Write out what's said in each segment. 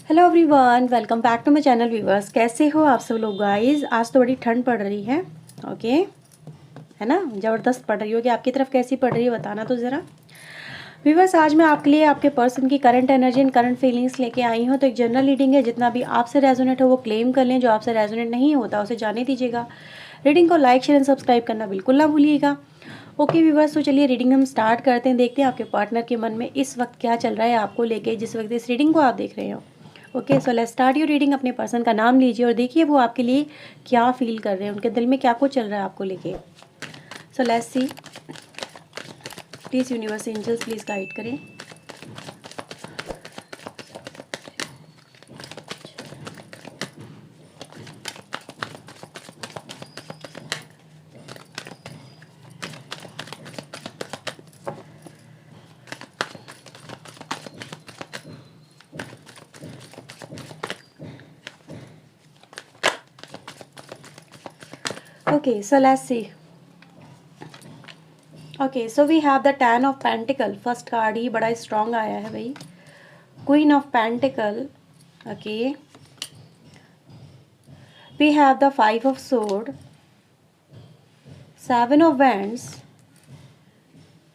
Hello everyone, welcome back to my channel viewers. कैसे हो आप सब लोग गाइस। आज तो बड़ी ठंड पड़ रही है। ओके, है ना, ज़बरदस्त पड़ रही होगी। आपकी तरफ कैसी पड़ रही है बताना तो ज़रा। व्यूवर्स, आज मैं आपके लिए आपके पर्सन की current energy and current feelings लेके आई हूँ। तो एक जनरल रीडिंग है, जितना भी आपसे रेजोनेट हो वो क्लेम कर लें, जो आपसे रेजोनेट नहीं होता उसे जाने दीजिएगा। रीडिंग को लाइक शेयर एंड सब्सक्राइब करना बिल्कुल ना भूलिएगा। ओके व्यूवर्स, तो चलिए रीडिंग हम स्टार्ट करते हैं। देखते हैं आपके पार्टनर के मन में इस वक्त क्या चल रहा है आपको लेके, जिस वक्त इस रीडिंग को आप देख रहे हो। Okay, so let's start your reading. अपने पर्सन का नाम लीजिए और देखिए वो आपके लिए क्या फील कर रहे हैं, उनके दिल में क्या कुछ चल रहा है आपको लेके। So let's see, please universe angels please guide करें। Okay, so let's see. Okay, so we have the 10 of Pentacle. First card ही बड़ा स्ट्रॉन्ग आया है भाई। Queen of Pentacle. Okay. We have the 5 of Sword. 7 of Wands.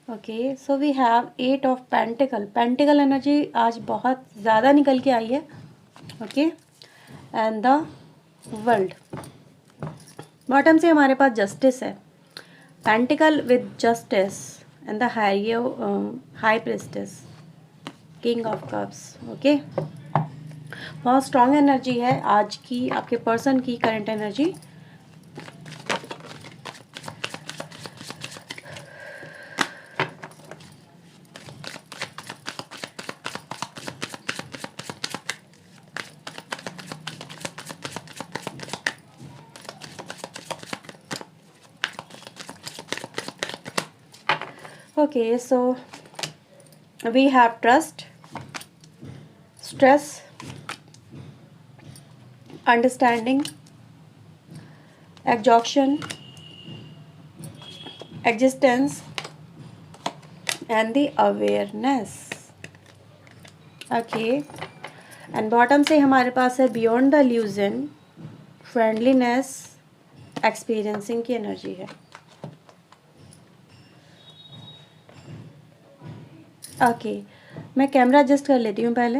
Okay, so we have 8 of Pentacle. Pentacle energy आज बहुत ज़्यादा निकल के आई है। Okay, and the world. Bottom से हमारे पास जस्टिस है। Pentacle with justice and the high priestess, king of cups. Okay, बहुत स्ट्रॉन्ग एनर्जी है आज की आपके पर्सन की current energy. Okay, so we have trust, stress, understanding, exhaustion, existence, and the awareness. Okay, and bottom से हमारे पास है beyond the illusion, friendliness, experiencing की एनर्जी है। ओके, मैं कैमरा एडजस्ट कर लेती हूँ पहले।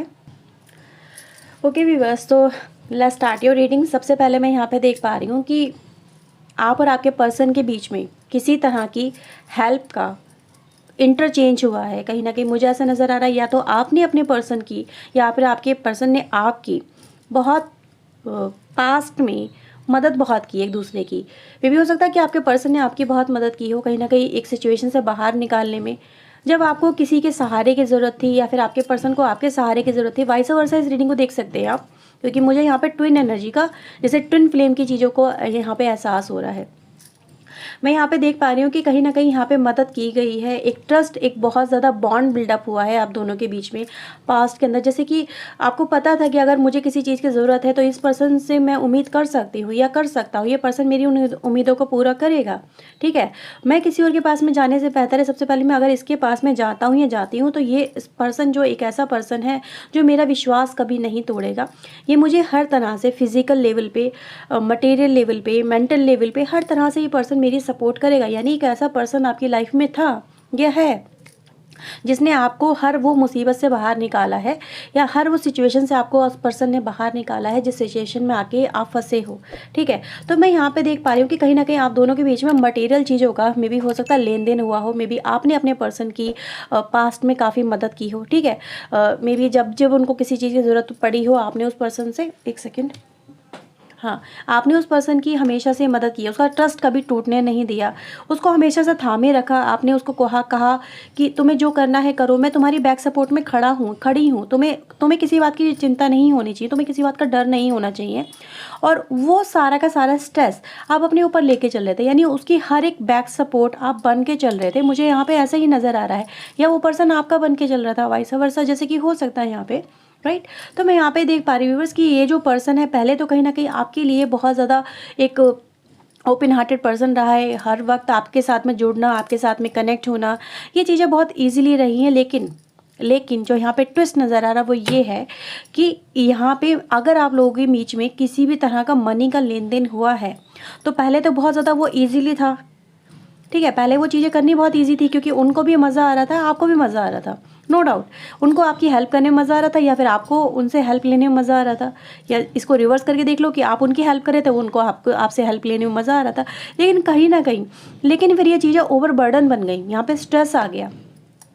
ओके व्यूअर्स, तो लेट्स स्टार्ट योर रीडिंग। सबसे पहले मैं यहाँ पे देख पा रही हूँ कि आप और आपके पर्सन के बीच में किसी तरह की हेल्प का इंटरचेंज हुआ है। कहीं ना कहीं मुझे ऐसा नज़र आ रहा है, या तो आपने अपने पर्सन की या फिर आपके पर्सन ने आपकी बहुत पास्ट में मदद बहुत की एक दूसरे की। ये भी हो सकता है कि आपके पर्सन ने आपकी बहुत मदद की हो कहीं ना कहीं एक सिचुएशन से बाहर निकालने में, जब आपको किसी के सहारे की ज़रूरत थी, या फिर आपके पर्सन को आपके सहारे की ज़रूरत थी। वाइस वर्सा इस रीडिंग को देख सकते हैं आप, क्योंकि मुझे यहाँ पे ट्विन एनर्जी का, जैसे ट्विन फ्लेम की चीज़ों को यहाँ पे एहसास हो रहा है। मैं यहाँ पे देख पा रही हूँ कि कहीं ना कहीं यहाँ पे मदद की गई है। एक ट्रस्ट, एक बहुत ज़्यादा बॉन्ड बिल्डअप हुआ है आप दोनों के बीच में पास्ट के अंदर। जैसे कि आपको पता था कि अगर मुझे किसी चीज़ की ज़रूरत है तो इस पर्सन से मैं उम्मीद कर सकती हूँ या कर सकता हूँ, ये पर्सन मेरी उन उम्मीदों को पूरा करेगा। ठीक है, मैं किसी और के पास में जाने से बेहतर है सबसे पहले मैं अगर इसके पास में जाता हूँ या जाती हूँ तो ये पर्सन जो एक ऐसा पर्सन है जो मेरा विश्वास कभी नहीं तोड़ेगा। ये मुझे हर तरह से फिजिकल लेवल पे, मटेरियल लेवल पे, मेंटल लेवल पे, हर तरह से ये पर्सन मेरी सपोर्ट करेगा। यानी एक ऐसा पर्सन आपकी लाइफ में था या है जिसने आपको हर वो मुसीबत से बाहर निकाला है, या हर वो सिचुएशन से आपको उस पर्सन ने बाहर निकाला है जिस सिचुएशन में आके आप फंसे हो। ठीक है, तो मैं यहाँ पे देख पा रही हूँ कि कहीं ना कहीं आप दोनों के बीच में मटेरियल चीज़ों का मे बी हो सकता है लेन देन हुआ हो। मे बी आपने अपने पर्सन की पास्ट में काफ़ी मदद की हो। ठीक है, मे बी जब जब उनको किसी चीज़ की ज़रूरत पड़ी हो, आपने उस पर्सन से, एक सेकेंड, हाँ, आपने उस पर्सन की हमेशा से मदद की, उसका ट्रस्ट कभी टूटने नहीं दिया, उसको हमेशा से थामे रखा। आपने उसको कहा कि तुम्हें जो करना है करो, मैं तुम्हारी बैक सपोर्ट में खड़ी हूँ, तुम्हें किसी बात की चिंता नहीं होनी चाहिए, तुम्हें किसी बात का डर नहीं होना चाहिए। और वो सारा का सारा स्ट्रेस आप अपने ऊपर लेके चल रहे थे, यानी उसकी हर एक बैक सपोर्ट आप बन के चल रहे थे। मुझे यहाँ पे ऐसा ही नज़र आ रहा है, या वो पर्सन आपका बन के चल रहा था, वाइस वर्सा, जैसे कि हो सकता है यहाँ पे। राइट, तो मैं यहाँ पे देख पा रही हूँ व्यूअर्स कि ये जो पर्सन है पहले तो कहीं ना कहीं आपके लिए बहुत ज़्यादा एक ओपन हार्टेड पर्सन रहा है। हर वक्त आपके साथ में जुड़ना, आपके साथ में कनेक्ट होना, ये चीज़ें बहुत ईजिली रही हैं। लेकिन लेकिन जो यहाँ पे ट्विस्ट नज़र आ रहा वो ये है कि यहाँ पे अगर आप लोगों के बीच में किसी भी तरह का मनी का लेन देन हुआ है तो पहले तो बहुत ज़्यादा वो ईजीली था, ठीक है, पहले वो चीज़ें करनी बहुत ईजी थी क्योंकि उनको भी मज़ा आ रहा था, आपको भी मज़ा आ रहा था, नो डाउट। उनको आपकी हेल्प करने में मज़ा आ रहा था या फिर आपको उनसे हेल्प लेने में मज़ा आ रहा था, या इसको रिवर्स करके देख लो कि आप उनकी हेल्प करे थे, उनको आपसे हेल्प लेने में मज़ा आ रहा था। लेकिन कहीं ना कहीं फिर ये चीज़ें ओवरबर्डन बन गई, यहाँ पे स्ट्रेस आ गया,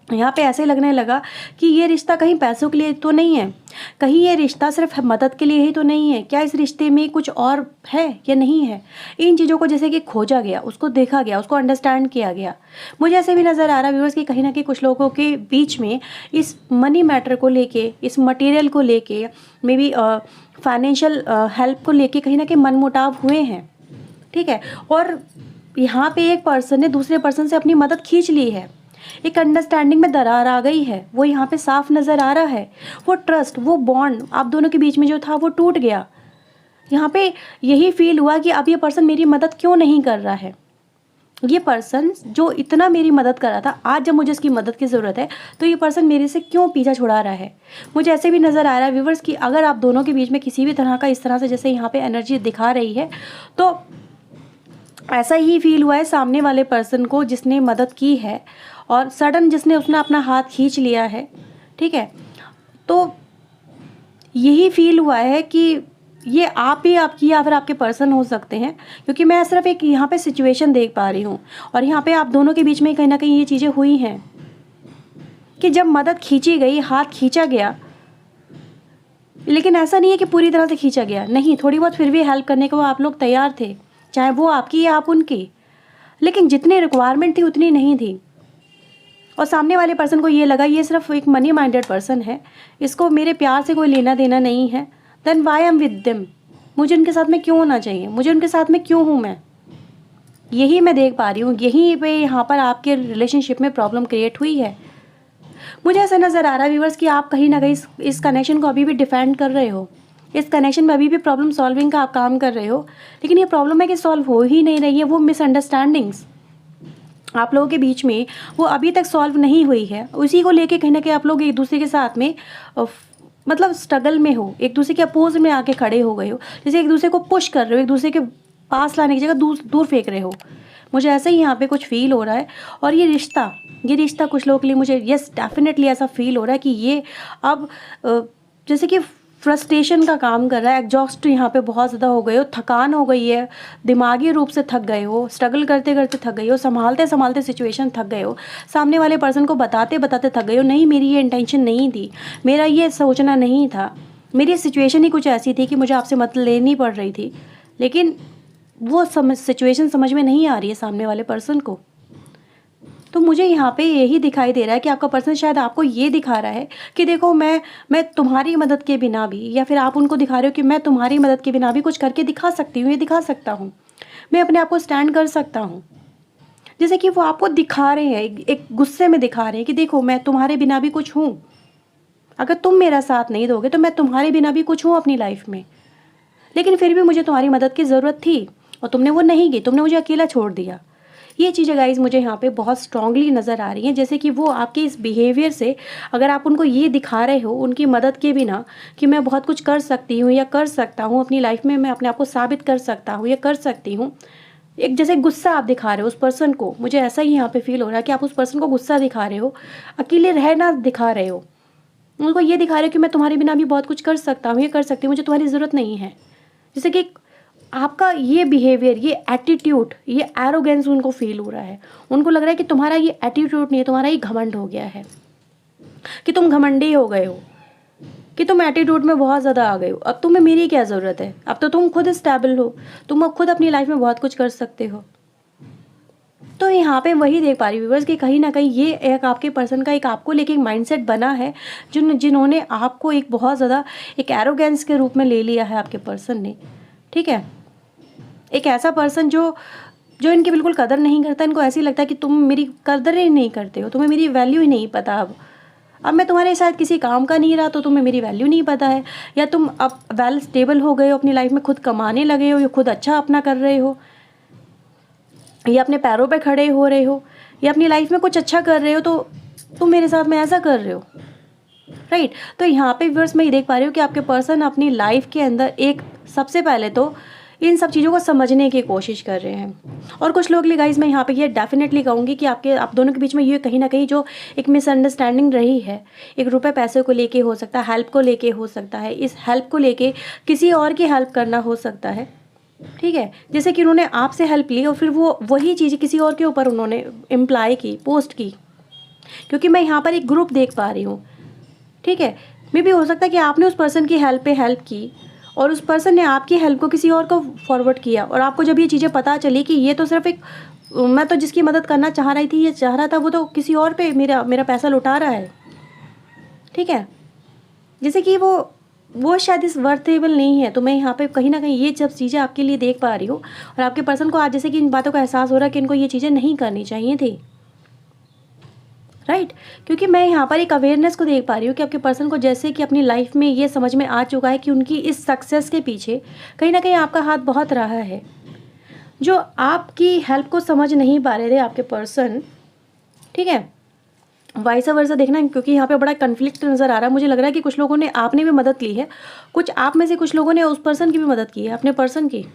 यहाँ पे ऐसे लगने लगा कि ये रिश्ता कहीं पैसों के लिए तो नहीं है, कहीं ये रिश्ता सिर्फ मदद के लिए ही तो नहीं है, क्या इस रिश्ते में कुछ और है या नहीं है। इन चीज़ों को जैसे कि खोजा गया, उसको देखा गया, उसको अंडरस्टैंड किया गया। मुझे ऐसे भी नज़र आ रहा है व्यूअर्स कि कहीं ना कहीं कुछ लोगों के बीच में इस मनी मैटर को लेके, इस मटेरियल को लेके, मे बी फाइनेंशियल हेल्प को लेके कहीं ना कहीं मनमुटाव हुए हैं, ठीक है। और यहाँ पे एक पर्सन ने दूसरे पर्सन से अपनी मदद खींच ली है, एक अंडरस्टैंडिंग में दरार आ गई है, वो यहाँ पे साफ नज़र आ रहा है। वो ट्रस्ट, वो बॉन्ड आप दोनों के बीच में जो था वो टूट गया। यहाँ पे यही फील हुआ कि अब ये पर्सन मेरी मदद क्यों नहीं कर रहा है। ये पर्सन जो इतना मेरी मदद कर रहा था, आज जब मुझे इसकी मदद की ज़रूरत है तो ये पर्सन मेरे से क्यों पीछा छुड़ा रहा है। मुझे ऐसे भी नज़र आ रहा है व्यूअर्स कि अगर आप दोनों के बीच में किसी भी तरह का इस तरह से जैसे यहाँ पे एनर्जी दिखा रही है, तो ऐसा ही फील हुआ है सामने वाले पर्सन को जिसने मदद की है और सडन जिसने उसने अपना हाथ खींच लिया है, ठीक है। तो यही फील हुआ है कि ये आप ही आपकी या फिर आपके पर्सन हो सकते हैं, क्योंकि मैं सिर्फ एक यहाँ पे सिचुएशन देख पा रही हूँ और यहाँ पे आप दोनों के बीच में कहीं ना कहीं ये चीज़ें हुई हैं कि जब मदद खींची गई, हाथ खींचा गया, लेकिन ऐसा नहीं है कि पूरी तरह से खींचा गया, नहीं, थोड़ी बहुत फिर भी हेल्प करने को आप लोग तैयार थे, चाहे वो आपकी या आप उनकी, लेकिन जितनी रिक्वायरमेंट थी उतनी नहीं थी। और सामने वाले पर्सन को ये लगा ये सिर्फ एक मनी माइंडेड पर्सन है, इसको मेरे प्यार से कोई लेना देना नहीं है, then why am with them, मुझे उनके साथ में क्यों होना चाहिए, मुझे उनके साथ में क्यों हूँ मैं। यही मैं देख पा रही हूँ, यहीं पे यहाँ पर आपके रिलेशनशिप में प्रॉब्लम क्रिएट हुई है। मुझे ऐसा नज़र आ रहा है व्यूअर्स कि आप कहीं ना कहीं इस कनेक्शन को अभी भी डिफेंड कर रहे हो, इस कनेक्शन में अभी भी प्रॉब्लम सॉल्विंग का आप काम कर रहे हो, लेकिन ये प्रॉब्लम है कि सॉल्व हो ही नहीं रही है। वो मिसअंडरस्टैंडिंग्स आप लोगों के बीच में वो अभी तक सॉल्व नहीं हुई है, उसी को लेके कहीं ना कहीं आप लोग एक दूसरे के साथ में मतलब स्ट्रगल में हो, एक दूसरे के अपोज में आके खड़े हो गए हो, जैसे एक दूसरे को पुश कर रहे हो, एक दूसरे के पास लाने की जगह दूर दूर फेंक रहे हो। मुझे ऐसे ही यहाँ पे कुछ फील हो रहा है। और ये रिश्ता कुछ लोगों के लिए मुझे यस डेफिनेटली ऐसा फील हो रहा है कि ये अब जैसे कि फ्रस्ट्रेशन का काम कर रहा है, एग्जॉस्ट यहाँ पे बहुत ज़्यादा हो गए हो, थकान हो गई है, दिमागी रूप से थक गए हो, स्ट्रगल करते करते थक गए हो, संभालते संभालते सिचुएशन थक गए हो, सामने वाले पर्सन को बताते बताते थक गए हो, नहीं मेरी ये इंटेंशन नहीं थी, मेरा ये सोचना नहीं था, मेरी सिचुएशन ही कुछ ऐसी थी कि मुझे आपसे मदद लेनी पड़ रही थी, लेकिन वो सिचुएशन समझ में नहीं आ रही है सामने वाले पर्सन को। तो मुझे यहाँ पे यही दिखाई दे रहा है कि आपका पर्सन शायद आपको ये दिखा रहा है कि देखो मैं तुम्हारी मदद के बिना भी, या फिर आप उनको दिखा रहे हो कि मैं तुम्हारी मदद के बिना भी कुछ करके दिखा सकती हूँ, ये दिखा सकता हूँ, मैं अपने आप को स्टैंड कर सकता हूँ। जैसे कि वो आपको दिखा रहे हैं, एक गुस्से में दिखा रहे हैं कि देखो मैं तुम्हारे बिना भी कुछ हूँ, अगर तुम मेरा साथ नहीं दोगे तो मैं तुम्हारे बिना भी कुछ हूँ अपनी लाइफ में, लेकिन फिर भी मुझे तुम्हारी मदद की ज़रूरत थी और तुमने वो नहीं की, तुमने मुझे अकेला छोड़ दिया। ये चीज़ें गाइज मुझे यहाँ पे बहुत स्ट्रांगली नज़र आ रही हैं, जैसे कि वो आपके इस बिहेवियर से अगर आप उनको ये दिखा रहे हो उनकी मदद के बिना कि मैं बहुत कुछ कर सकती हूँ या कर सकता हूँ अपनी लाइफ में, मैं अपने आप को साबित कर सकता हूँ या कर सकती हूँ, एक जैसे गुस्सा आप दिखा रहे हो उस पर्सन को, मुझे ऐसा ही यहाँ पे फील हो रहा है कि आप उस पर्सन को गुस्सा दिखा रहे हो, अकेले रहना दिखा रहे हो, उनको ये दिखा रहे हो कि मैं तुम्हारे बिना भी बहुत कुछ कर सकता हूँ, ये कर सकती हूँ, मुझे तुम्हारी ज़रूरत नहीं है। जैसे कि आपका ये बिहेवियर, ये एटीट्यूड, ये एरोगेंस उनको फील हो रहा है, उनको लग रहा है कि तुम्हारा ये एटीट्यूड नहीं है, तुम्हारा ये घमंड हो गया है, कि तुम घमंडी हो गए हो, कि तुम एटीट्यूड में बहुत ज़्यादा आ गए हो, अब तुम्हें मेरी क्या ज़रूरत है, अब तो तुम खुद स्टेबल हो, तुम अब खुद अपनी लाइफ में बहुत कुछ कर सकते हो। तो यहाँ पे वही देख पा रही व्यूअर्स कि कहीं ना कहीं ये एक आपके पर्सन का एक आपको लेके एक माइंडसेट बना है, जिन्होंने आपको एक बहुत ज़्यादा एक एरोगेंस के रूप में ले लिया है आपके पर्सन ने, ठीक है। एक ऐसा पर्सन जो इनकी बिल्कुल कदर नहीं करता, इनको ऐसे ही लगता है कि तुम मेरी कदर ही नहीं करते हो, तुम्हें मेरी वैल्यू ही नहीं पता, अब मैं तुम्हारे साथ किसी काम का नहीं रहा तो तुम्हें मेरी वैल्यू नहीं पता है, या तुम अब वेल स्टेबल हो गए हो अपनी लाइफ में, खुद कमाने लगे हो, या खुद अच्छा अपना कर रहे हो, या अपने पैरों पे खड़े हो रहे हो, या अपनी लाइफ में कुछ अच्छा कर रहे हो, तो तुम मेरे साथ में ऐसा कर रहे हो। राइट। तो यहाँ पे व्यूअर्स मैं ये देख पा रही हूँ कि आपके पर्सन अपनी लाइफ के अंदर एक सबसे पहले तो इन सब चीज़ों को समझने की कोशिश कर रहे हैं। और कुछ लोग लिए गाइज मैं यहाँ पे ये डेफिनेटली कहूँगी कि आप दोनों के बीच में ये कहीं ना कहीं जो एक मिसअंडरस्टैंडिंग रही है, एक रुपए पैसे को लेके हो सकता है, हेल्प को लेके हो सकता है, इस हेल्प को लेके किसी और की हेल्प करना हो सकता है। ठीक है, जैसे कि उन्होंने आपसे हेल्प ली और फिर वो वही चीज़ किसी और के ऊपर उन्होंने इम्प्लाई की, पोस्ट की, क्योंकि मैं यहाँ पर एक ग्रुप देख पा रही हूँ। ठीक है, मे भी हो सकता है कि आपने उस पर्सन की हेल्प पे हेल्प की और उस पर्सन ने आपकी हेल्प को किसी और को फॉरवर्ड किया, और आपको जब ये चीज़ें पता चली कि ये तो सिर्फ एक मैं तो जिसकी मदद करना चाह रही थी, ये चाह रहा था, वो तो किसी और पे मेरा पैसा लुटा रहा है। ठीक है, जैसे कि वो शायद इस वर्थेबल नहीं है। तो मैं यहाँ पे कहीं ना कहीं ये सब चीज़ें आपके लिए देख पा रही हूँ, और आपके पर्सन को आज जैसे कि इन बातों का एहसास हो रहा है कि इनको ये चीज़ें नहीं करनी चाहिए थी। राइट, क्योंकि मैं यहाँ पर एक अवेयरनेस को देख पा रही हूँ कि आपके पर्सन को जैसे कि अपनी लाइफ में ये समझ में आ चुका है कि उनकी इस सक्सेस के पीछे कहीं ना कहीं आपका हाथ बहुत रहा है। जो आपकी हेल्प को समझ नहीं पा रहे थे आपके पर्सन, ठीक है, वाइस वर्सा देखना, क्योंकि यहाँ पे बड़ा कन्फ्लिक्ट नज़र आ रहा है। मुझे लग रहा है कि कुछ लोगों ने आपने भी मदद ली है, कुछ आप में से कुछ लोगों ने उस पर्सन की भी मदद की है, अपने पर्सन की।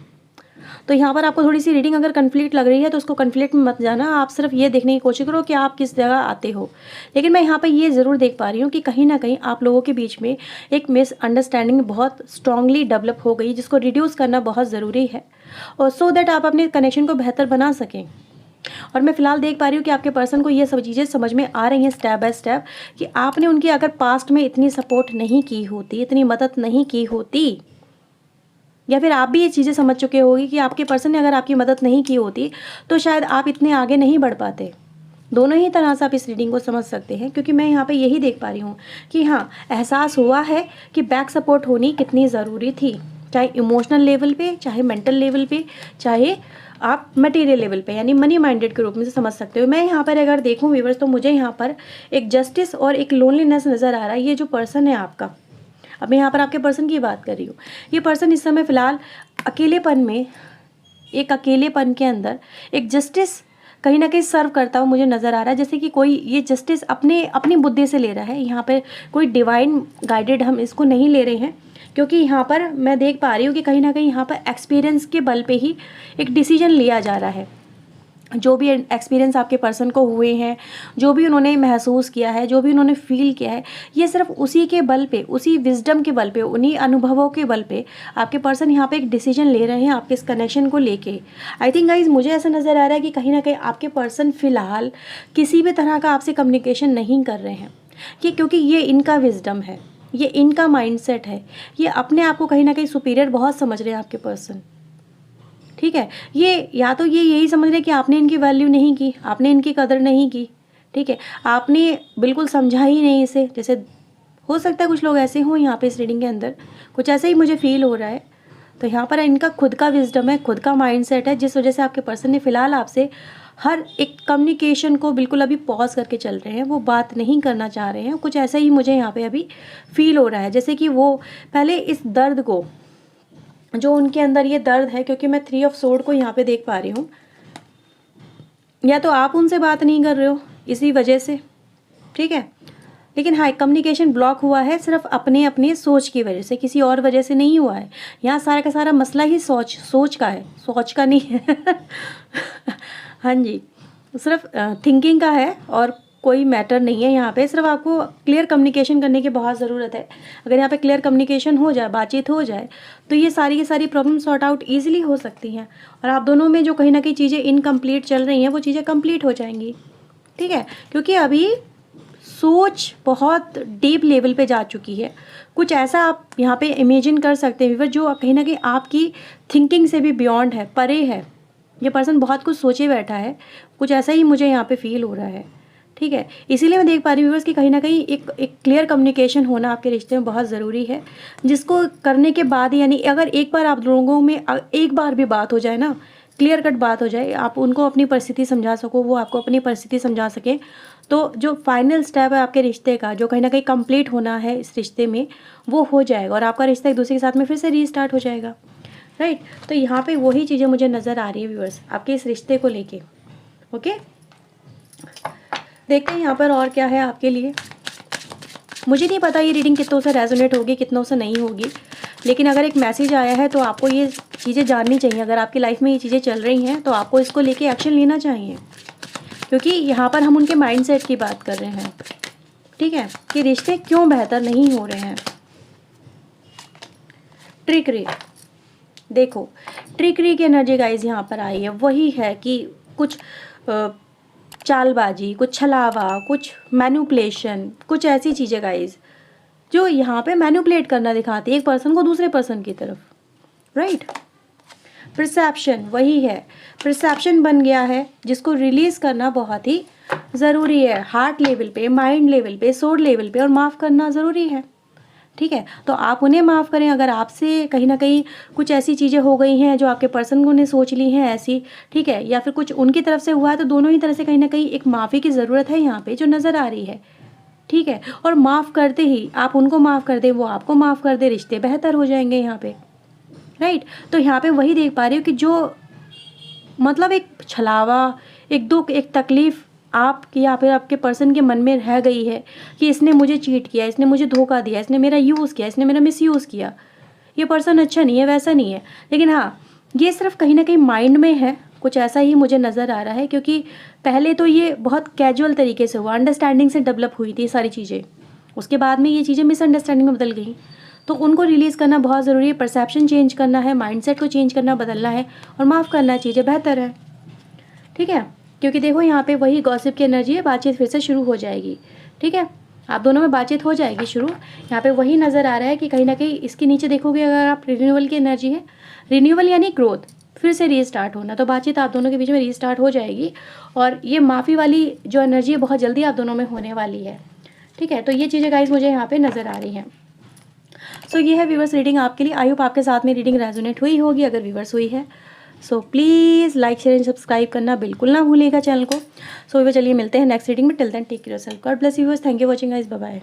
तो यहाँ पर आपको थोड़ी सी रीडिंग अगर कन्फ्लिक्ट लग रही है तो उसको कन्फ्लिक्ट में मत जाना, आप सिर्फ ये देखने की कोशिश करो कि आप किस जगह आते हो। लेकिन मैं यहाँ पर ये ज़रूर देख पा रही हूँ कि कहीं ना कहीं आप लोगों के बीच में एक मिसअंडरस्टैंडिंग बहुत स्ट्रांगली डेवलप हो गई, जिसको रिड्यूस करना बहुत ज़रूरी है, और सो दैट आप अपने कनेक्शन को बेहतर बना सकें। और मैं फ़िलहाल देख पा रही हूँ कि आपके पर्सन को ये सब चीज़ें समझ में आ रही हैं स्टेप बाय स्टेप, कि आपने उनकी अगर पास्ट में इतनी सपोर्ट नहीं की होती, इतनी मदद नहीं की होती, या फिर आप भी ये चीज़ें समझ चुके होगी कि आपके पर्सन ने अगर आपकी मदद नहीं की होती तो शायद आप इतने आगे नहीं बढ़ पाते। दोनों ही तरह से आप इस रीडिंग को समझ सकते हैं, क्योंकि मैं यहाँ पे यही देख पा रही हूँ कि हाँ, एहसास हुआ है कि बैक सपोर्ट होनी कितनी ज़रूरी थी, चाहे इमोशनल लेवल पे, चाहे मेंटल लेवल पे, चाहे आप मटेरियल लेवल पे, यानी मनी माइंडेड के रूप में से समझ सकते हो। मैं यहाँ पर अगर देखूँ व्यूअर्स, तो मुझे यहाँ पर एक जस्टिस और एक लोनलीनेस नज़र आ रहा है। ये जो पर्सन है आपका, अब मैं यहाँ पर आपके पर्सन की बात कर रही हूँ, ये पर्सन इस समय फ़िलहाल अकेलेपन में, एक अकेलेपन के अंदर एक जस्टिस कहीं ना कहीं सर्व करता हुआ मुझे नज़र आ रहा है। जैसे कि कोई ये जस्टिस अपनी बुद्धि से ले रहा है, यहाँ पर कोई डिवाइन गाइडेड हम इसको नहीं ले रहे हैं, क्योंकि यहाँ पर मैं देख पा रही हूँ कि कहीं ना कहीं यहाँ पर एक्सपीरियंस के बल पे ही एक डिसीजन लिया जा रहा है। जो भी एक्सपीरियंस आपके पर्सन को हुए हैं, जो भी उन्होंने महसूस किया है, जो भी उन्होंने फील किया है, ये सिर्फ उसी के बल पे, उसी विजडम के बल पे, उन्हीं अनुभवों के बल पे आपके पर्सन यहाँ पे एक डिसीजन ले रहे हैं आपके इस कनेक्शन को लेके। आई थिंक गाइज मुझे ऐसा नज़र आ रहा है कि कहीं ना कहीं आपके पर्सन फ़िलहाल किसी भी तरह का आपसे कम्युनिकेशन नहीं कर रहे हैं, कि क्योंकि ये इनका विजडम है, ये इनका माइंडसेट है, ये अपने आप को कहीं ना कहीं सुपीरियर बहुत समझ रहे हैं आपके पर्सन। ठीक है, ये या तो ये यही समझ रहे कि आपने इनकी वैल्यू नहीं की, आपने इनकी कदर नहीं की, ठीक है, आपने बिल्कुल समझा ही नहीं इसे। जैसे हो सकता है कुछ लोग ऐसे हों यहाँ पे इस रीडिंग के अंदर, कुछ ऐसे ही मुझे फील हो रहा है। तो यहाँ पर इनका खुद का विजडम है, खुद का माइंडसेट है, जिस वजह से आपके पर्सन ने फ़िलहाल आपसे हर एक कम्युनिकेशन को बिल्कुल अभी पॉज करके चल रहे हैं, वो बात नहीं करना चाह रहे हैं। कुछ ऐसा ही मुझे यहाँ पे अभी फील हो रहा है, जैसे कि वो पहले इस दर्द को, जो उनके अंदर ये दर्द है, क्योंकि मैं 3 ऑफ सोर्ड को यहाँ पे देख पा रही हूँ, या तो आप उनसे बात नहीं कर रहे हो इसी वजह से, ठीक है, लेकिन हाँ, कम्युनिकेशन ब्लॉक हुआ है सिर्फ अपने सोच की वजह से, किसी और वजह से नहीं हुआ है। यहाँ सारा का सारा मसला ही सोच का है, सोच का नहीं है हाँ जी, सिर्फ थिंकिंग का है और कोई मैटर नहीं है यहाँ पे। सिर्फ आपको क्लियर कम्युनिकेशन करने की बहुत ज़रूरत है। अगर यहाँ पे क्लियर कम्युनिकेशन हो जाए, बातचीत हो जाए, तो ये सारी की सारी प्रॉब्लम सॉर्ट आउट ईजिली हो सकती हैं, और आप दोनों में जो कहीं ना कहीं चीज़ें इनकम्प्लीट चल रही हैं वो चीज़ें कंप्लीट हो जाएंगी। ठीक है, क्योंकि अभी सोच बहुत डीप लेवल पे जा चुकी है। कुछ ऐसा आप यहाँ पे इमेजिन कर सकते हैं जो कहीं ना कहीं आपकी थिंकिंग से भी बियॉन्ड है, परे है। ये पर्सन बहुत कुछ सोचे बैठा है, कुछ ऐसा ही मुझे यहाँ पे फील हो रहा है। ठीक है, इसीलिए मैं देख पा रही हूँ व्यूअर्स कि कहीं ना कहीं एक क्लियर कम्युनिकेशन होना आपके रिश्ते में बहुत ज़रूरी है, जिसको करने के बाद, यानी अगर एक बार आप लोगों में एक बार भी बात हो जाए ना, क्लियर कट बात हो जाए, आप उनको अपनी परिस्थिति समझा सको, वो आपको अपनी परिस्थिति समझा सकें, तो जो फाइनल स्टेप है आपके रिश्ते का, जो कहीं ना कहीं कंप्लीट होना है इस रिश्ते में, वो हो जाएगा और आपका रिश्ता एक दूसरे के साथ में फिर से रीस्टार्ट हो जाएगा। राइट, तो यहाँ पे वही चीज़ें मुझे नज़र आ रही है व्यूअर्स आपके इस रिश्ते को लेके। ओके, देखते हैं यहाँ पर और क्या है आपके लिए। मुझे नहीं पता ये रीडिंग कितनों से रेजोनेट होगी, कितनों से नहीं होगी, लेकिन अगर एक मैसेज आया है तो आपको ये चीज़ें जाननी चाहिए। अगर आपकी लाइफ में ये चीज़ें चल रही हैं तो आपको इसको लेके एक्शन लेना चाहिए, क्योंकि यहाँ पर हम उनके माइंडसेट की बात कर रहे हैं, ठीक है, कि रिश्ते क्यों बेहतर नहीं हो रहे हैं। ट्रिकरी, देखो ट्रिकरी की एनर्जी गाइज यहाँ पर आई है, वही है कि कुछ चालबाजी, कुछ छलावा, कुछ मैनिपुलेशन, कुछ ऐसी चीज़ें गाइज जो यहाँ पे मैनिपुलेट करना दिखाती है एक पर्सन को दूसरे पर्सन की तरफ, राइट। परसेप्शन, वही है, परसेप्शन बन गया है जिसको रिलीज़ करना बहुत ही ज़रूरी है, हार्ट लेवल पे, माइंड लेवल पे, सोल लेवल पे, और माफ़ करना ज़रूरी है, ठीक है। तो आप उन्हें माफ़ करें अगर आपसे कहीं ना कहीं कुछ ऐसी चीज़ें हो गई हैं जो आपके पर्सन ने सोच ली हैं ऐसी, ठीक है, या फिर कुछ उनकी तरफ से हुआ है, तो दोनों ही तरफ से कहीं ना कहीं एक माफ़ी की ज़रूरत है यहाँ पे जो नज़र आ रही है, ठीक है। और माफ़ करते ही आप उनको माफ़ कर दें, वो आपको माफ़ कर दे, रिश्ते बेहतर हो जाएंगे यहाँ पे, राइट। तो यहाँ पे वही देख पा रही हूँ कि जो मतलब एक छलावा, एक दुख, एक तकलीफ़ आपकी या फिर आपके पर्सन के मन में रह गई है कि इसने मुझे चीट किया, इसने मुझे धोखा दिया, इसने मेरा यूज़ किया, इसने मेरा मिसयूज़ किया, ये पर्सन अच्छा नहीं है, वैसा नहीं है। लेकिन हाँ, ये सिर्फ कहीं ना कहीं माइंड में है, कुछ ऐसा ही मुझे नज़र आ रहा है, क्योंकि पहले तो ये बहुत कैजुअल तरीके से हुआ, अंडरस्टैंडिंग से डेवलप हुई थी सारी चीज़ें, उसके बाद में ये चीज़ें मिसअंडरस्टैंडिंग में बदल गई। तो उनको रिलीज़ करना बहुत ज़रूरी है, परसेप्शन चेंज करना है, माइंडसेट को चेंज करना, बदलना है, और माफ़ करना, चीज़ें बेहतर है, ठीक है। क्योंकि देखो यहाँ पे वही गॉसिप की एनर्जी है, बातचीत फिर से शुरू हो जाएगी, ठीक है, आप दोनों में बातचीत हो जाएगी शुरू। यहाँ पे वही नज़र आ रहा है कि कहीं ना कहीं इसके नीचे देखोगे, अगर आप रिन्यूअल की एनर्जी है, रिन्यूअल यानी ग्रोथ, फिर से रीस्टार्ट होना, तो बातचीत आप दोनों के बीच में रीस्टार्ट हो जाएगी, और ये माफ़ी वाली जो एनर्जी है बहुत जल्दी आप दोनों में होने वाली है, ठीक है। तो ये चीज़ें गाइस मुझे यहाँ पे नज़र आ रही हैं। सो ये है व्यूवर्स रीडिंग आपके लिए। आई होप आपके साथ में रीडिंग रेजोनेट हुई होगी। अगर व्यूवर्स हुई है so please like, share and subscribe करना बिल्कुल ना भूलिएगा चैनल को। सो चलिए मिलते हैं नेक्स्ट रीडिंग में। Till then take care yourself, God bless you viewers, thank you watching guys, bye bye.